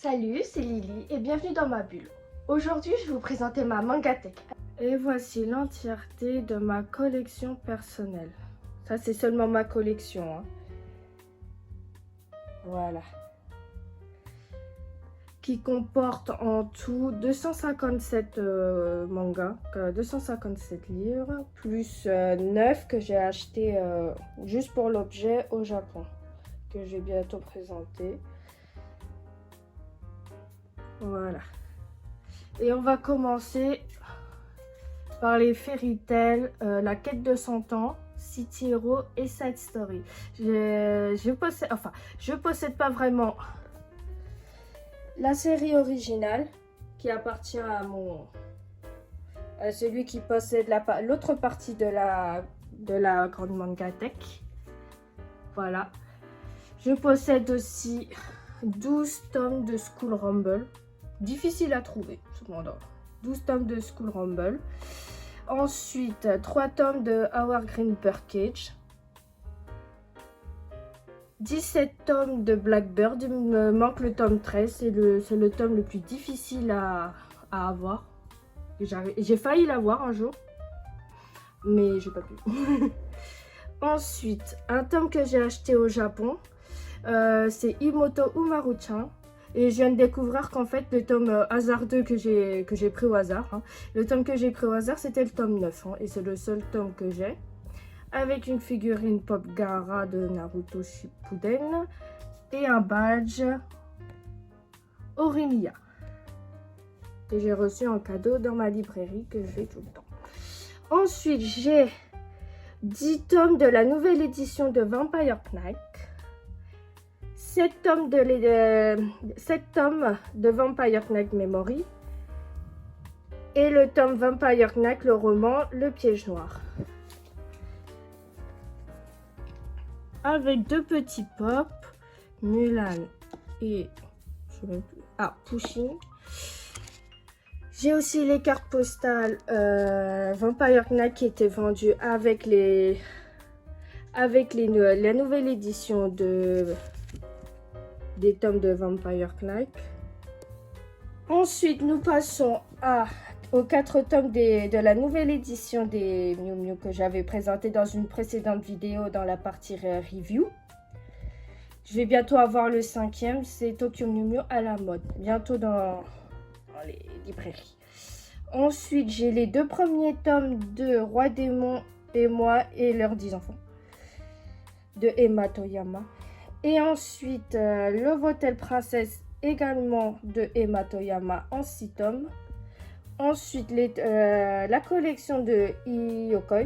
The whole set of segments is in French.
Salut, c'est Lily et bienvenue dans ma bulle. Aujourd'hui, je vais vous présenter ma mangatech. Et voici l'entièreté de ma collection personnelle. Ça, c'est seulement ma collection, hein. Voilà. Qui comporte en tout 257 mangas, 257 livres, plus 9 que j'ai acheté juste pour l'objet au Japon, que je vais bientôt présenter. Voilà. Et on va commencer par les Fairy Tail, La quête de 100 ans, City Hero et Side Story. Je possède pas vraiment la série originale qui appartient à celui qui possède l'autre partie de la grande mangatech. Voilà. Je possède aussi 12 tomes de School Rumble. Difficile à trouver, cependant. 12 tomes de School Rumble. Ensuite, 3 tomes de Our Green Package. 17 tomes de Blackbird. Il me manque le tome 13. C'est le tome le plus difficile à avoir. J'ai failli l'avoir un jour, mais j'ai pas pu. Ensuite, un tome que j'ai acheté au Japon. C'est Imoto Umaru-chan. Et je viens de découvrir qu'en fait, le tome hasardeux que j'ai pris au hasard, hein, le tome que j'ai pris au hasard, c'était le tome 9. Hein, et c'est le seul tome que j'ai. Avec une figurine Pop Gaara de Naruto Shippuden. Et un badge Orimiya. Que j'ai reçu en cadeau dans ma librairie, que je fais tout le temps. Ensuite, j'ai 10 tomes de la nouvelle édition de Vampire Knight. 7 tomes de Vampire Knight Memory et le tome Vampire Knight, le roman Le Piège Noir. Avec deux petits pops, Mulan et Pushing. J'ai aussi les cartes postales Vampire Knight qui étaient vendues avec la nouvelle édition des tomes de Vampire Knight. Ensuite, nous passons aux 4 tomes de la nouvelle édition des Miu Miu que j'avais présenté dans une précédente vidéo dans la partie review. Je vais bientôt avoir le 5e, c'est Tokyo Miu Miu à la mode, bientôt dans les librairies. Ensuite, j'ai les 2 premiers tomes de Roi Démon et moi et leurs 10 enfants de Emma Toyama. Et ensuite, Le Votel Princesse, également de Emma Toyama en 6 tomes. Ensuite, la collection de Iyokoi,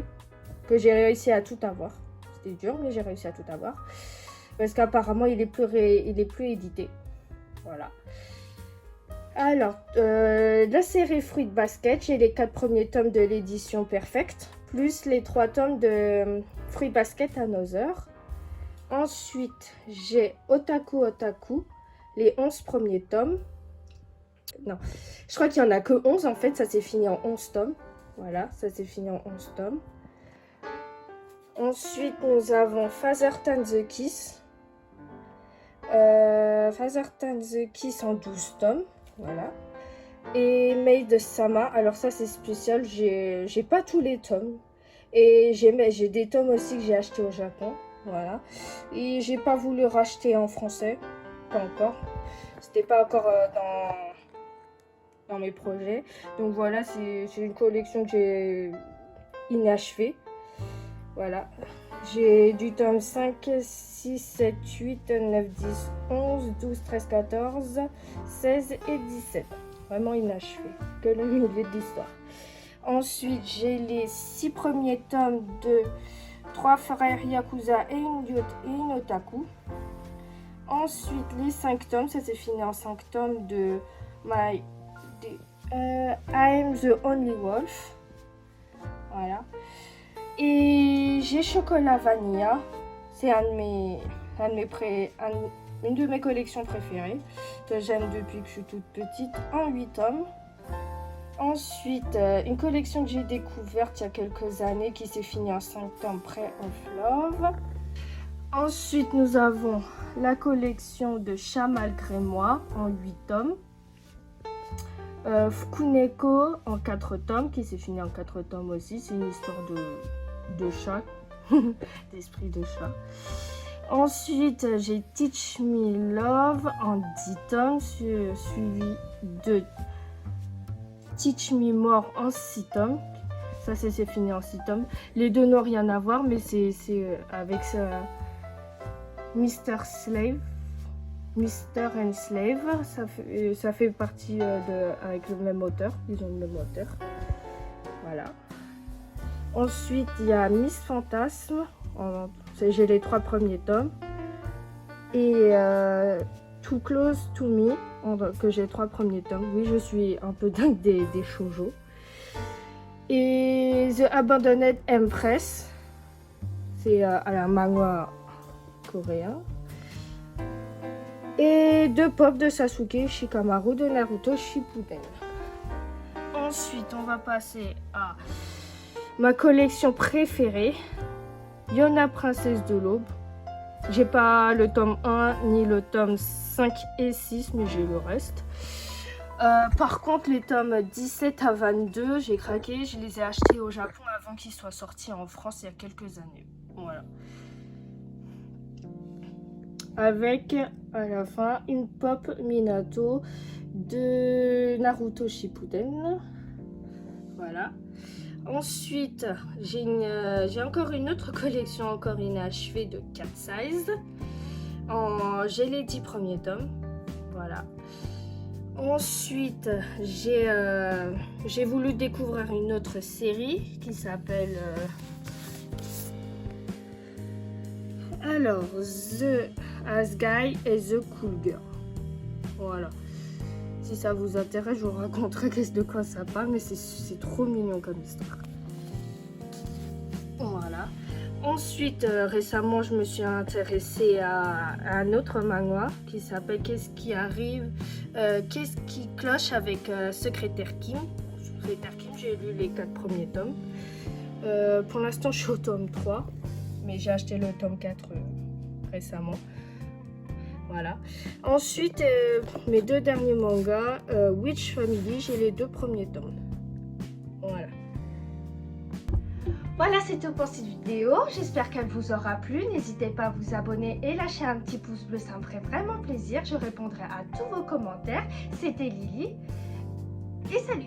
que j'ai réussi à tout avoir. C'était dur, mais j'ai réussi à tout avoir. Parce qu'apparemment, il est plus édité. Voilà. Alors, la série Fruit Basket, j'ai les 4 premiers tomes de l'édition Perfect, plus les 3 tomes de Fruit Basket Another. Ensuite, j'ai Otaku Otaku, les 11 premiers tomes. Non, je crois qu'il n'y en a que 11 en fait, ça s'est fini en 11 tomes. Voilà, ça s'est fini en 11 tomes. Ensuite, nous avons Fathertime the Kiss. Fathertime the Kiss en 12 tomes. Voilà. Et Maid Sama, alors ça c'est spécial, j'ai pas tous les tomes. Et j'ai des tomes aussi que j'ai achetés au Japon. Voilà. Et j'ai pas voulu racheter en français. Pas encore. C'était pas encore dans mes projets. Donc voilà, c'est une collection que j'ai inachevée. Voilà. J'ai du tome 5, 6, 7, 8, 9, 10, 11, 12, 13, 14, 16 et 17. Vraiment inachevé. Que le milieu de l'histoire. Ensuite, j'ai les 6 premiers tomes de 3 frères Yakuza et une otaku. Ensuite, les 5 tomes, ça s'est fini en 5 tomes de I Am the Only Wolf. Voilà. Et j'ai Chocolat Vanilla. C'est une de mes collections préférées que j'aime depuis que je suis toute petite, en 8 tomes. Ensuite, une collection que j'ai découverte il y a quelques années qui s'est finie en 5 tomes, Prey of Love. Ensuite, nous avons la collection de Chat malgré moi en 8 tomes. Fukuneko en 4 tomes, qui s'est fini en 4 tomes aussi. C'est une histoire de chat, d'esprit de chat. Ensuite, j'ai Teach Me Love en 10 tomes, suivi de Teach Me More en 6 tomes. Ça, c'est fini en 6 tomes. Les deux n'ont rien à voir, mais c'est avec Mr. Slave. Mr. and Slave, ça fait partie avec le même auteur. Ils ont le même auteur. Voilà. Ensuite, il y a Miss Fantasme. J'ai les 3 premiers tomes. Et Too Close to Me, que j'ai 3 premiers tomes. Oui, je suis un peu dingue des shoujo. Et The Abandoned Empress. C'est un manga coréen. Et 2 pop de Sasuke Shikamaru de Naruto Shippuden. Ensuite, on va passer à ma collection préférée, Yona Princesse de l'Aube. J'ai pas le tome 1 ni le tome 5 et 6, mais j'ai le reste. Par contre, les tomes 17 à 22, j'ai craqué. Je les ai achetés au Japon avant qu'ils soient sortis en France il y a quelques années. Voilà. Avec à la fin une pop Minato de Naruto Shippuden. Voilà. Ensuite, j'ai encore une autre collection encore inachevée de Cat Size. J'ai les 10 premiers tomes. Voilà. Ensuite, j'ai voulu découvrir une autre série qui s'appelle The As Guy et The Cool Girl. Voilà. Si ça vous intéresse, je vous raconterai de quoi ça parle, mais c'est trop mignon comme histoire. Voilà. Ensuite, récemment, je me suis intéressée à un autre manga qui s'appelle Qu'est-ce qui arrive, qu'est-ce qui cloche avec Secrétaire Kim. Secrétaire Kim, j'ai lu les 4 premiers tomes. Pour l'instant, je suis au tome 3, mais j'ai acheté le tome 4 récemment. Voilà. Ensuite, mes 2 derniers mangas, Witch Family, j'ai les 2 premiers tomes. Voilà. Voilà, c'est tout pour cette vidéo. J'espère qu'elle vous aura plu. N'hésitez pas à vous abonner et lâcher un petit pouce bleu, ça me ferait vraiment plaisir. Je répondrai à tous vos commentaires. C'était Lily et salut!